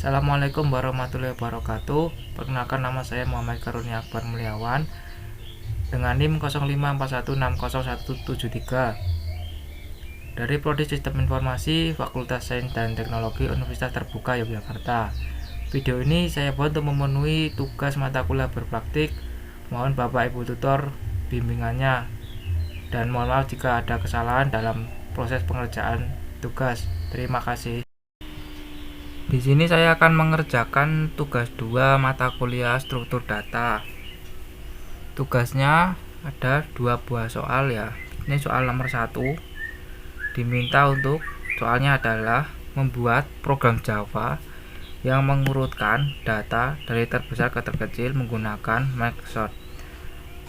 Assalamualaikum warahmatullahi wabarakatuh. Perkenalkan, nama saya Muhammad Karunia Akbar Mulyawan dengan NIM 0541601173 dari Prodi Sistem Informasi Fakultas Sains dan Teknologi Universitas Terbuka Yogyakarta. Video ini saya buat untuk memenuhi tugas mata kuliah berpraktik. Mohon Bapak Ibu tutor bimbingannya dan mohon maaf jika ada kesalahan dalam proses pengerjaan tugas. Terima kasih. Di sini saya akan mengerjakan tugas 2 mata kuliah struktur data. Tugasnya ada 2 buah soal ya. Ini soal nomor 1. Diminta untuk soalnya adalah membuat program Java yang mengurutkan data dari terbesar ke terkecil menggunakan maksort.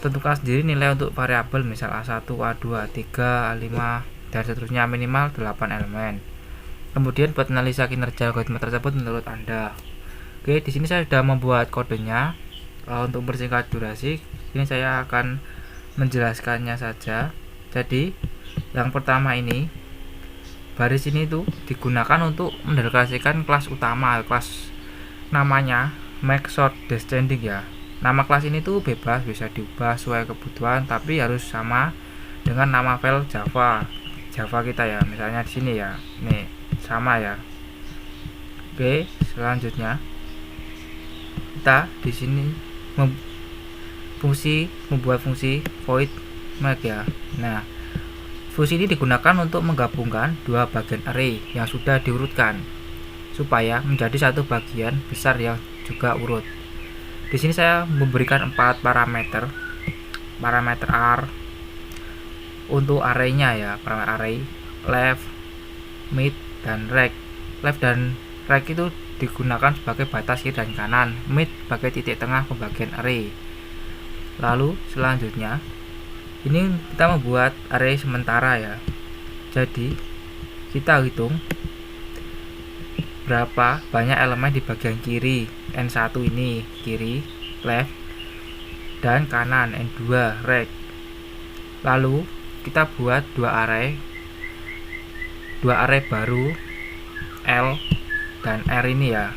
Tentukan sendiri nilai untuk variabel, misal A1, A2, A3, A5 dan seterusnya, minimal 8 elemen. Kemudian buat analisa kinerja algoritma tersebut menurut Anda. Oke, di sini saya sudah membuat kodenya. Untuk mempersingkat durasi, ini saya akan menjelaskannya saja. Jadi, yang pertama ini, baris ini tuh digunakan untuk mendeklarasikan kelas utama, kelas namanya maksort descending ya. Nama kelas ini tuh bebas, bisa diubah sesuai kebutuhan, tapi harus sama dengan nama file Java kita ya. Misalnya di sini ya. Nih, sama ya. Oke, selanjutnya kita di sini membuat fungsi void make ya. Nah, fungsi ini digunakan untuk menggabungkan dua bagian array yang sudah diurutkan supaya menjadi satu bagian besar yang juga urut. Di sini saya memberikan 4 parameter R untuk arraynya ya. Parameter array left, mid, dan right. Left dan right itu digunakan sebagai batas kiri dan kanan, mid sebagai titik tengah pembagian array. Lalu selanjutnya ini kita membuat array sementara ya. Jadi kita hitung berapa banyak elemen di bagian kiri, N1 ini kiri, left, dan kanan N2 right. Lalu kita buat dua array baru L dan R ini ya.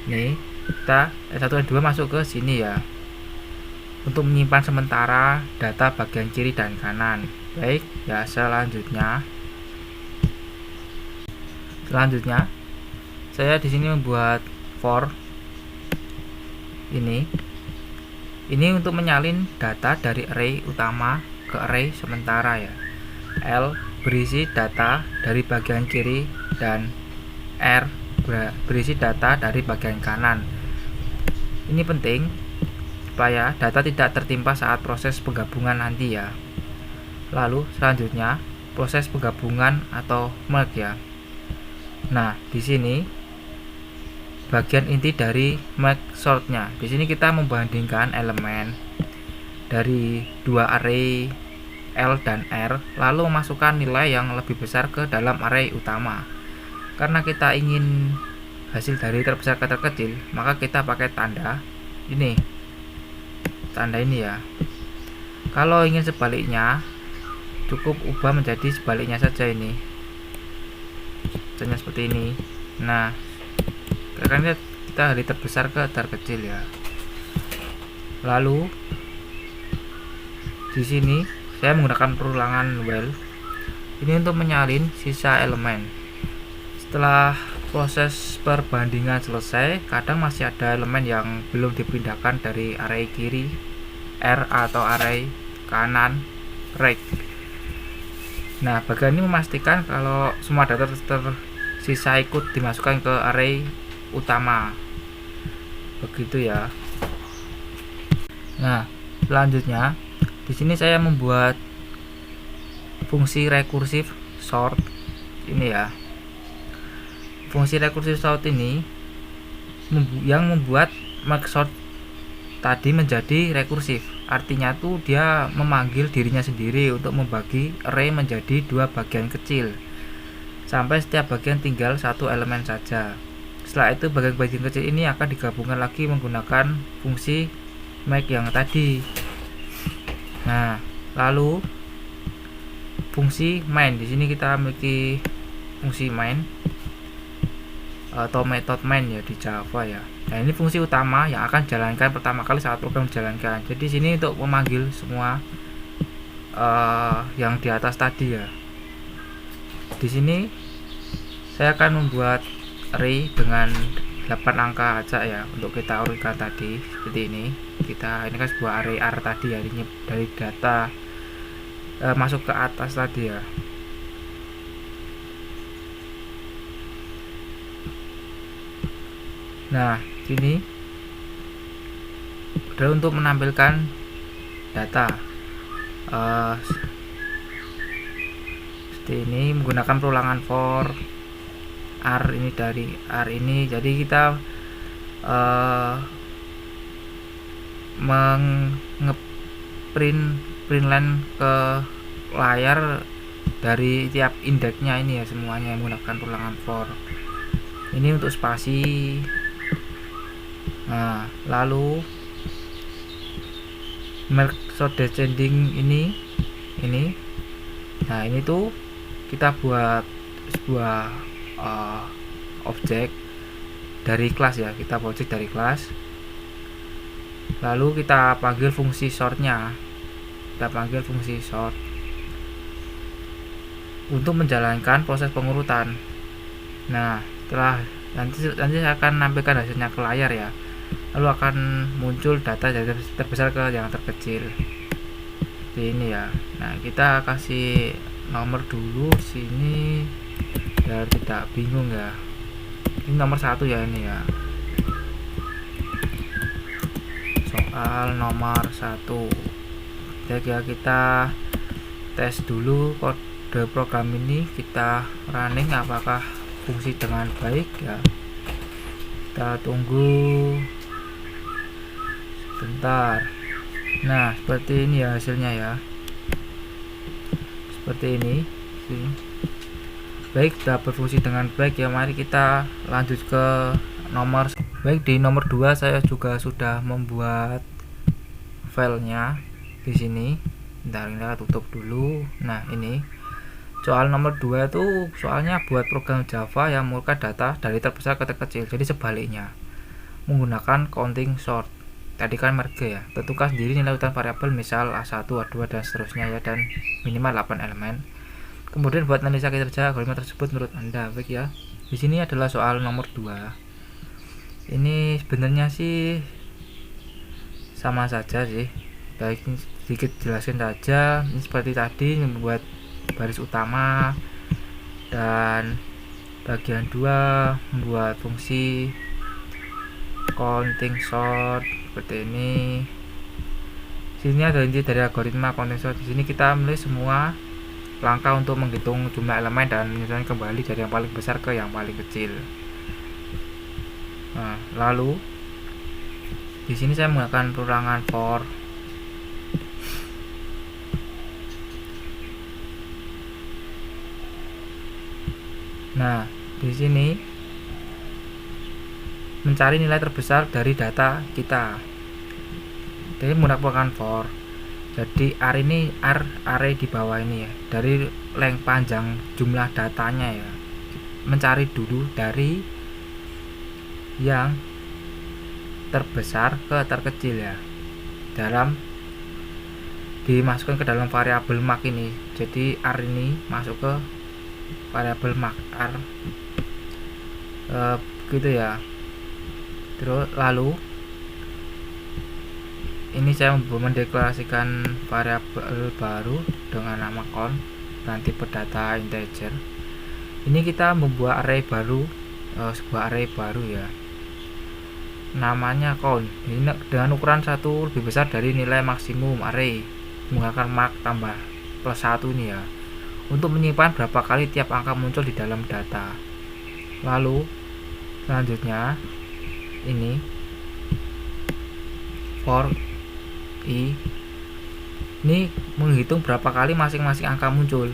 Nih, kita N1 dan 2 masuk ke sini ya, untuk menyimpan sementara data bagian kiri dan kanan. Baik ya, selanjutnya saya di sini membuat for ini untuk menyalin data dari array utama ke array sementara ya. L berisi data dari bagian kiri dan R berisi data dari bagian kanan. Ini penting supaya data tidak tertimpa saat proses penggabungan nanti ya. Lalu selanjutnya proses penggabungan atau merge ya. Nah, di sini bagian inti dari maksort-nya. Di sini kita membandingkan elemen dari dua array L dan R, lalu memasukkan nilai yang lebih besar ke dalam array utama. Karena kita ingin hasil dari terbesar ke terkecil, maka kita pakai tanda ini ya. Kalau ingin sebaliknya, cukup ubah menjadi sebaliknya saja ini, contohnya seperti ini. Nah, karena kita dari terbesar ke terkecil ya. Lalu di sini saya menggunakan perulangan while ini untuk menyalin sisa elemen. Setelah proses perbandingan selesai, kadang masih ada elemen yang belum dipindahkan dari array kiri R atau array kanan right. Nah, bagian ini memastikan kalau semua data tersisa ikut dimasukkan ke array utama. Begitu ya. Nah, selanjutnya di sini saya membuat fungsi recursive sort ini ya. Fungsi recursive sort ini yang membuat maksort tadi menjadi rekursif. Artinya tuh dia memanggil dirinya sendiri untuk membagi array menjadi dua bagian kecil, sampai setiap bagian tinggal satu elemen saja. Setelah itu bagian-bagian kecil ini akan digabungkan lagi menggunakan fungsi make yang tadi. Nah, lalu fungsi main. Di sini kita memiliki fungsi main atau method main ya di Java ya. Nah, ini fungsi utama yang akan jalankan pertama kali saat program dijalankan. Jadi sini untuk memanggil semua yang di atas tadi ya. Di sini saya akan membuat array dengan 8 angka aja ya untuk kita urutkan tadi seperti ini. Ini kan sebuah array R tadi ya, ini dari data masuk ke atas tadi ya. Nah, sini adalah untuk menampilkan data seperti ini menggunakan perulangan for R ini dari R ini. Jadi kita print line ke layar dari tiap indeksnya ini ya, semuanya menggunakan perulangan for. Ini untuk spasi. Nah, lalu merge descending ini. Nah, ini tuh kita buat sebuah objek dari kelas ya, kita objek dari kelas, lalu kita panggil fungsi sortnya, untuk menjalankan proses pengurutan. Nah, setelah nanti saya akan nampilkan hasilnya ke layar ya, lalu akan muncul data dari terbesar ke yang terkecil seperti ini ya. Nah, kita kasih nomor dulu sini biar tidak bingung ya. Ini nomor 1 ya, ini ya, soal nomor 1. Jadi ya, kita tes dulu kode program ini, kita running apakah fungsi dengan baik ya. Kita tunggu sebentar. Nah, seperti ini ya hasilnya ya, seperti ini. Baik, sudah berfungsi dengan baik ya. Mari kita lanjut ke nomor. Baik, di nomor 2 saya juga sudah membuat filenya di sini. Bentar, kita tutup dulu. Nah, ini soal nomor 2 itu soalnya buat program Java yang mengurutkan data dari terbesar ke terkecil. Jadi sebaliknya, menggunakan counting sort. Tadi kan merge ya. Tentukan sendiri nilai urutan variabel, misal A1, A2 dan seterusnya ya, dan minimal 8 elemen. Kemudian buat analisa kinerja algoritma tersebut menurut Anda. Baik ya. Di sini adalah soal nomor 2. Ini sebenarnya sih sama saja sih. Baik, sedikit jelaskan saja. Ini seperti tadi, membuat baris utama, dan bagian 2 membuat fungsi counting sort seperti ini. Sini ada inti dari algoritma counting sort. Di sini kita menulis semua langkah untuk menghitung jumlah elemen dan menyesuaikan kembali dari yang paling besar ke yang paling kecil. Nah, lalu di sini saya menggunakan perulangan for. Nah, di sini mencari nilai terbesar dari data kita. Jadi menggunakan for. Jadi R ini array di bawah ini ya, dari length panjang jumlah datanya ya, mencari dulu dari yang terbesar ke terkecil ya, dimasukkan ke dalam variabel mark ini. Jadi R ini masuk ke variabel mark R gitu ya. Terus lalu ini saya mendeklarasikan variabel baru dengan nama count dan tipe data integer. Ini kita membuat array baru, sebuah array baru ya, namanya count. Ini dengan ukuran 1 lebih besar dari nilai maksimum array, menggunakan mark tambah plus 1 ini ya, untuk menyimpan berapa kali tiap angka muncul di dalam data. Lalu selanjutnya ini for i ini menghitung berapa kali masing-masing angka muncul.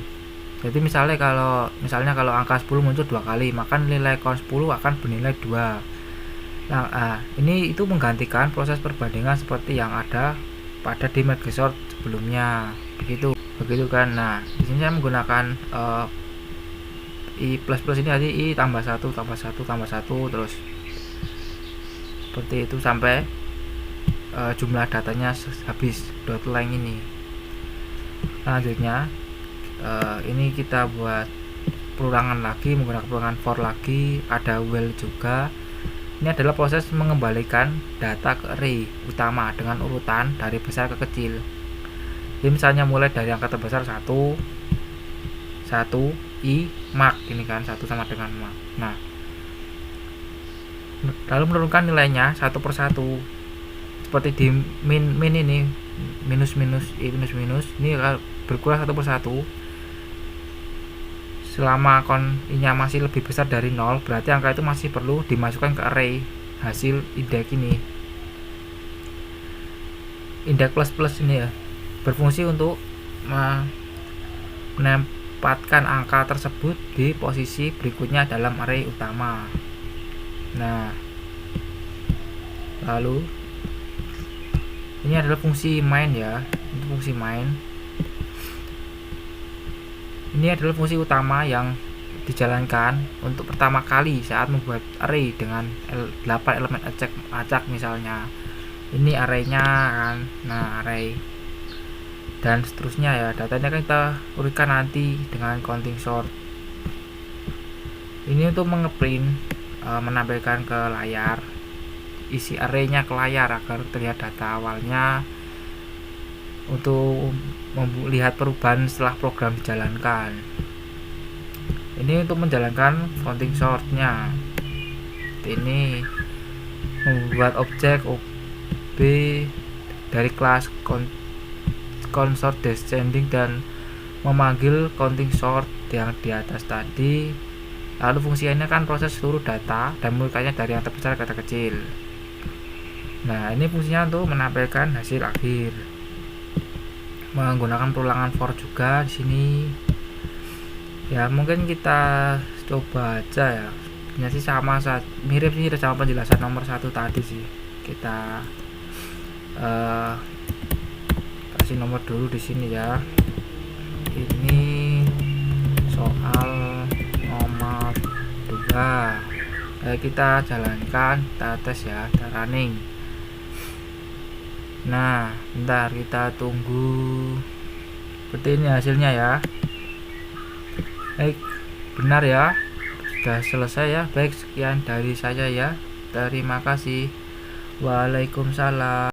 Jadi misalnya kalau angka 10 muncul 2 kali, maka nilai count 10 akan bernilai 2. Nah, ini itu menggantikan proses perbandingan seperti yang ada pada di merge sort sebelumnya. Begitu kan. Nah, di sini saya menggunakan i plus plus ini nanti i tambah 1 tambah 1 tambah 1 terus seperti itu sampai jumlah datanya habis dot length ini. Selanjutnya ini kita buat perulangan lagi menggunakan perulangan for lagi, ada while juga. Ini adalah proses mengembalikan data ke array utama dengan urutan dari besar ke kecil. Jadi misalnya mulai dari angka terbesar 1 i mark ini kan 1 sama dengan mark. Nah, lalu menurunkan nilainya satu persatu seperti di min ini minus i minus ini berkurang satu persatu. Selama i-nya masih lebih besar dari 0, berarti angka itu masih perlu dimasukkan ke array hasil indeks ini. Indeks plus plus ini ya berfungsi untuk menempatkan angka tersebut di posisi berikutnya dalam array utama. Nah, lalu ini adalah fungsi main ya, itu fungsi main. Ini adalah fungsi utama yang dijalankan untuk pertama kali saat membuat array dengan 8 elemen acak misalnya. Ini arraynya kan, nah array dan seterusnya ya. Datanya kan kita urutkan nanti dengan counting sort. Ini untuk mengeprint, menampilkan ke layar isi arraynya ke layar agar terlihat data awalnya untuk melihat perubahan setelah program dijalankan. Ini untuk menjalankan counting sortnya. Ini membuat objek ob dari kelas consort descending dan memanggil counting sort yang di atas tadi. Lalu fungsinya kan proses seluruh data dan memulainya dari yang terbesar ke terkecil. Nah, ini fungsinya untuk menampilkan hasil akhir. Menggunakan perulangan for juga di sini. Ya, mungkin kita coba aja ya. Ini sih sama mirip sih sama penjelasan nomor 1 tadi sih. Kita kasih nomor dulu di sini ya. Ini soal nomor 2. Kita jalankan, kita tes ya, kita running. Nah, bentar kita tunggu. Seperti ini hasilnya ya. Baik, benar ya, sudah selesai ya. Baik, sekian dari saya ya. Terima kasih. Waalaikumsalam.